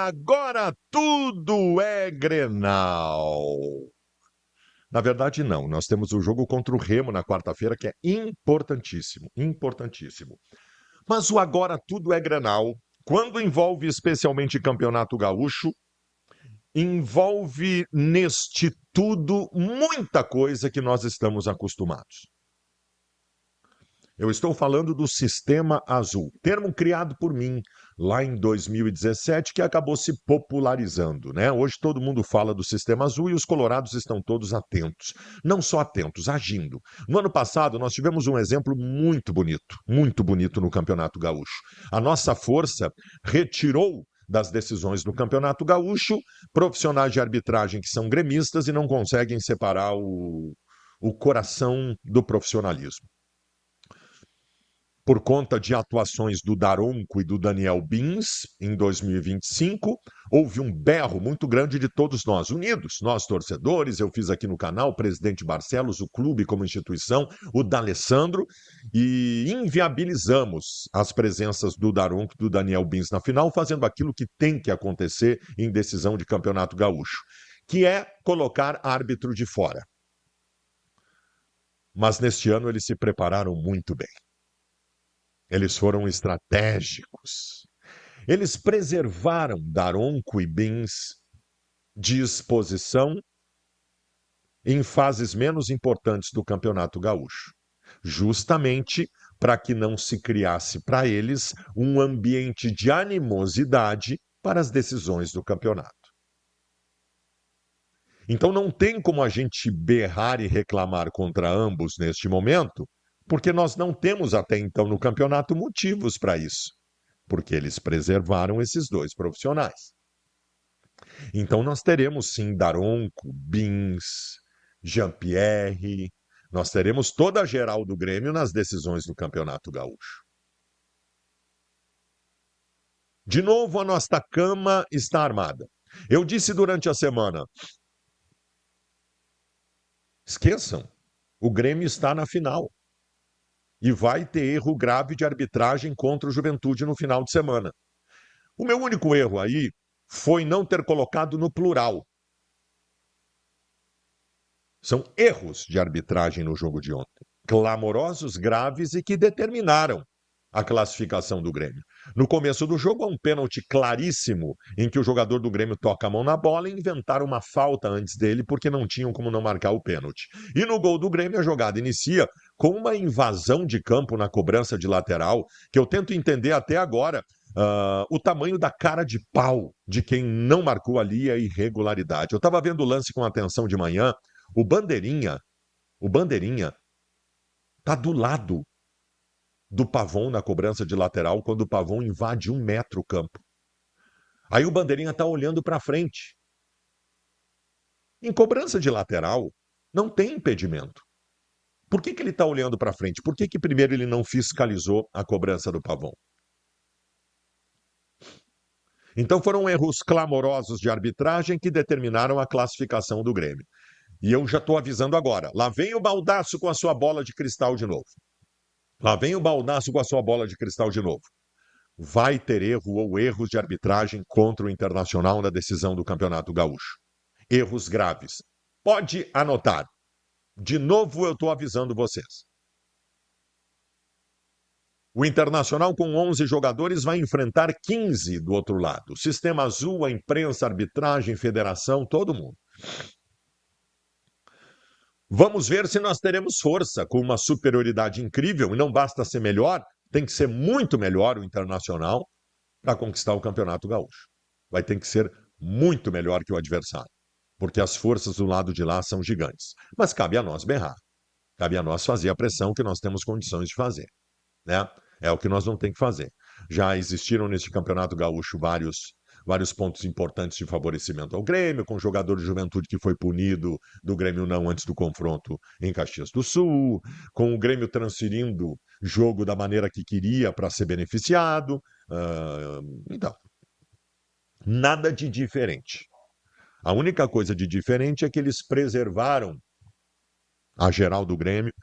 agora tudo é Grenal. Na verdade, não. Nós temos o jogo contra o Remo na quarta-feira, que é importantíssimo, importantíssimo. Mas o agora tudo é Grenal, quando envolve especialmente Campeonato Gaúcho, envolve neste tudo muita coisa que nós estamos acostumados. Eu estou falando do Sistema Azul, termo criado por mim lá em 2017, que acabou se popularizando, né? Hoje todo mundo fala do Sistema Azul e os colorados estão todos atentos. Não só atentos, agindo. No ano passado, nós tivemos um exemplo muito bonito no Campeonato Gaúcho. A nossa força retirou das decisões do Campeonato Gaúcho profissionais de arbitragem que são gremistas e não conseguem separar o coração do profissionalismo. Por conta de atuações do Daronco e do Daniel Bins, em 2025, houve um berro muito grande de todos nós, unidos, nós torcedores, eu fiz aqui no canal, o presidente Barcelos, o clube como instituição, o D'Alessandro, e inviabilizamos as presenças do Daronco e do Daniel Bins na final, fazendo aquilo que tem que acontecer em decisão de campeonato gaúcho, que é colocar árbitro de fora. Mas neste ano eles se prepararam muito bem. Eles foram estratégicos. Eles preservaram Daronco e Bins de exposição em fases menos importantes do Campeonato Gaúcho, justamente para que não se criasse para eles um ambiente de animosidade para as decisões do campeonato. Então não tem como a gente berrar e reclamar contra ambos neste momento, porque nós não temos até então no campeonato motivos para isso, porque eles preservaram esses dois profissionais. Então nós teremos sim Daronco, Bins, Jean-Pierre, nós teremos toda a geral do Grêmio nas decisões do Campeonato Gaúcho. De novo, a nossa cama está armada. Eu disse durante a semana, esqueçam, o Grêmio está na final. E vai ter erro grave de arbitragem contra o Juventude no final de semana. O meu único erro aí foi não ter colocado no plural. São erros de arbitragem no jogo de ontem. Clamorosos, graves e que determinaram a classificação do Grêmio. No começo do jogo, há um pênalti claríssimo em que o jogador do Grêmio toca a mão na bola e inventaram uma falta antes dele porque não tinham como não marcar o pênalti. E no gol do Grêmio, a jogada inicia com uma invasão de campo na cobrança de lateral, que eu tento entender até agora o tamanho da cara de pau de quem não marcou ali a irregularidade. Eu estava vendo o lance com atenção de manhã, o Bandeirinha tá do lado do Pavon na cobrança de lateral quando o Pavon invade 1 metro o campo. Aí o Bandeirinha está olhando para frente. Em cobrança de lateral, não tem impedimento. Por que ele está olhando para frente? Por que primeiro ele não fiscalizou a cobrança do Pavon? Então foram erros clamorosos de arbitragem que determinaram a classificação do Grêmio. E eu já estou avisando agora. Lá vem o Baldasso com a sua bola de cristal de novo. Lá vem o Baldasso com a sua bola de cristal de novo. Vai ter erro ou erros de arbitragem contra o Internacional na decisão do Campeonato Gaúcho. Erros graves. Pode anotar. De novo eu estou avisando vocês. O Internacional com 11 jogadores vai enfrentar 15 do outro lado. Sistema Azul, a imprensa, a arbitragem, federação, todo mundo. Vamos ver se nós teremos força com uma superioridade incrível, e não basta ser melhor, tem que ser muito melhor o Internacional para conquistar o Campeonato Gaúcho. Vai ter que ser muito melhor que o adversário, porque as forças do lado de lá são gigantes. Mas cabe a nós berrar, cabe a nós fazer a pressão que nós temos condições de fazer, né? É o que nós não temos que fazer. Já existiram neste Campeonato Gaúcho vários pontos importantes de favorecimento ao Grêmio, com o jogador de Juventude que foi punido do Grêmio não antes do confronto em Caxias do Sul, com o Grêmio transferindo jogo da maneira que queria para ser beneficiado. Então, nada de diferente. A única coisa de diferente é que eles preservaram a geral do Grêmio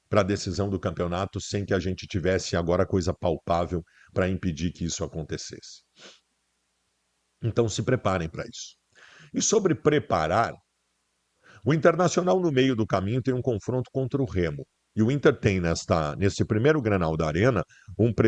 para a decisão do campeonato sem que a gente tivesse agora coisa palpável para impedir que isso acontecesse. Então se preparem para isso. E sobre preparar, o Internacional no meio do caminho tem um confronto contra o Remo. E o Inter tem nesse primeiro Grenal da Arena,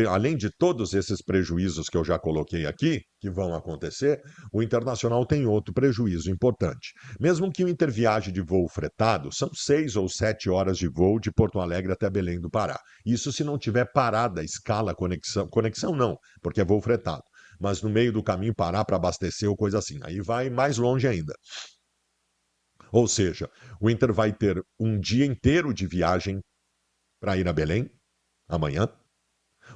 além de todos esses prejuízos que eu já coloquei aqui, que vão acontecer, o Internacional tem outro prejuízo importante. Mesmo que o Inter viaje de voo fretado, são 6 ou 7 horas de voo de Porto Alegre até Belém do Pará. Isso se não tiver parada, escala, conexão. Conexão não, porque é voo fretado. Mas no meio do caminho parar para abastecer ou coisa assim. Aí vai mais longe ainda. Ou seja, o Inter vai ter um dia inteiro de viagem para ir a Belém, amanhã.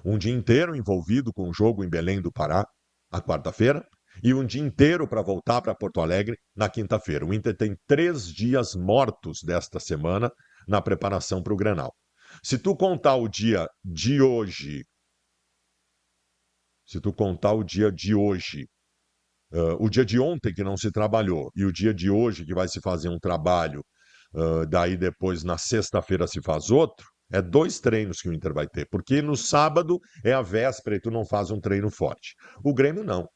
Um dia inteiro envolvido com o jogo em Belém do Pará, a quarta-feira. E um dia inteiro para voltar para Porto Alegre na quinta-feira. O Inter tem 3 dias mortos desta semana na preparação para o Grenal. Se tu contar o dia de hoje, o dia de ontem que não se trabalhou e o dia de hoje que vai se fazer um trabalho, daí depois na sexta-feira se faz outro, é 2 treinos que o Inter vai ter, porque no sábado é a véspera e tu não faz um treino forte. O Grêmio não.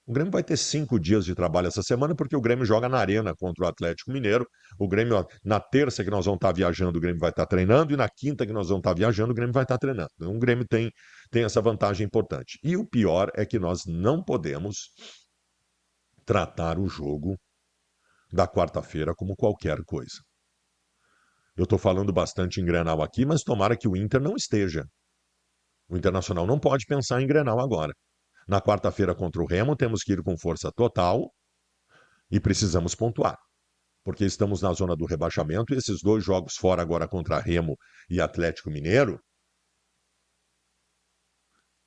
O Grêmio vai ter 5 dias de trabalho essa semana, porque o Grêmio joga na Arena contra o Atlético Mineiro. O Grêmio, ó, na terça que nós vamos estar viajando, o Grêmio vai estar treinando, e na quinta que nós vamos estar viajando, o Grêmio vai estar treinando. Então, o Grêmio tem essa vantagem importante. E o pior é que nós não podemos tratar o jogo da quarta-feira como qualquer coisa. Eu estou falando bastante em Grenal aqui, mas tomara que o Inter não esteja. O Internacional não pode pensar em Grenal agora. Na quarta-feira contra o Remo, temos que ir com força total e precisamos pontuar, porque estamos na zona do rebaixamento e esses 2 jogos fora agora contra Remo e Atlético Mineiro,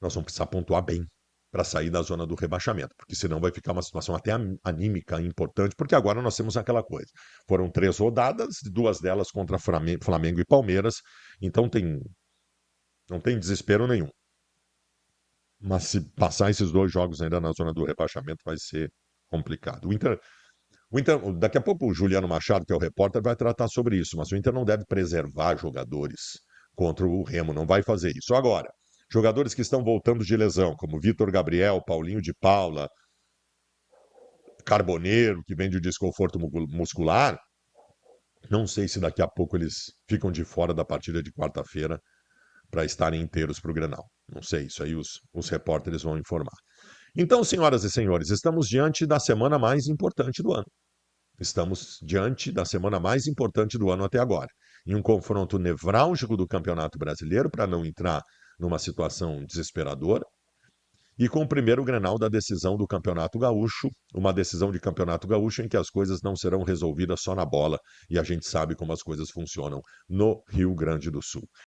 nós vamos precisar pontuar bem para sair da zona do rebaixamento, porque senão vai ficar uma situação até anímica importante, porque agora nós temos aquela coisa. Foram 3 rodadas, 2 delas contra Flamengo e Palmeiras, então não tem desespero nenhum. Mas se passar esses 2 jogos ainda na zona do rebaixamento, vai ser complicado. Daqui a pouco o Juliano Machado, que é o repórter, vai tratar sobre isso, mas o Inter não deve preservar jogadores contra o Remo, não vai fazer isso. Agora, jogadores que estão voltando de lesão, como Vitor Gabriel, Paulinho de Paula, Carboneiro, que vem de desconforto muscular, não sei se daqui a pouco eles ficam de fora da partida de quarta-feira para estarem inteiros para o Grenal. Não sei, isso aí os repórteres vão informar. Então, senhoras e senhores, estamos diante da semana mais importante do ano. Estamos diante da semana mais importante do ano até agora. Em um confronto nevrálgico do Campeonato Brasileiro, para não entrar numa situação desesperadora, e com o primeiro Grenal da decisão do Campeonato Gaúcho, uma decisão de Campeonato Gaúcho em que as coisas não serão resolvidas só na bola, e a gente sabe como as coisas funcionam no Rio Grande do Sul.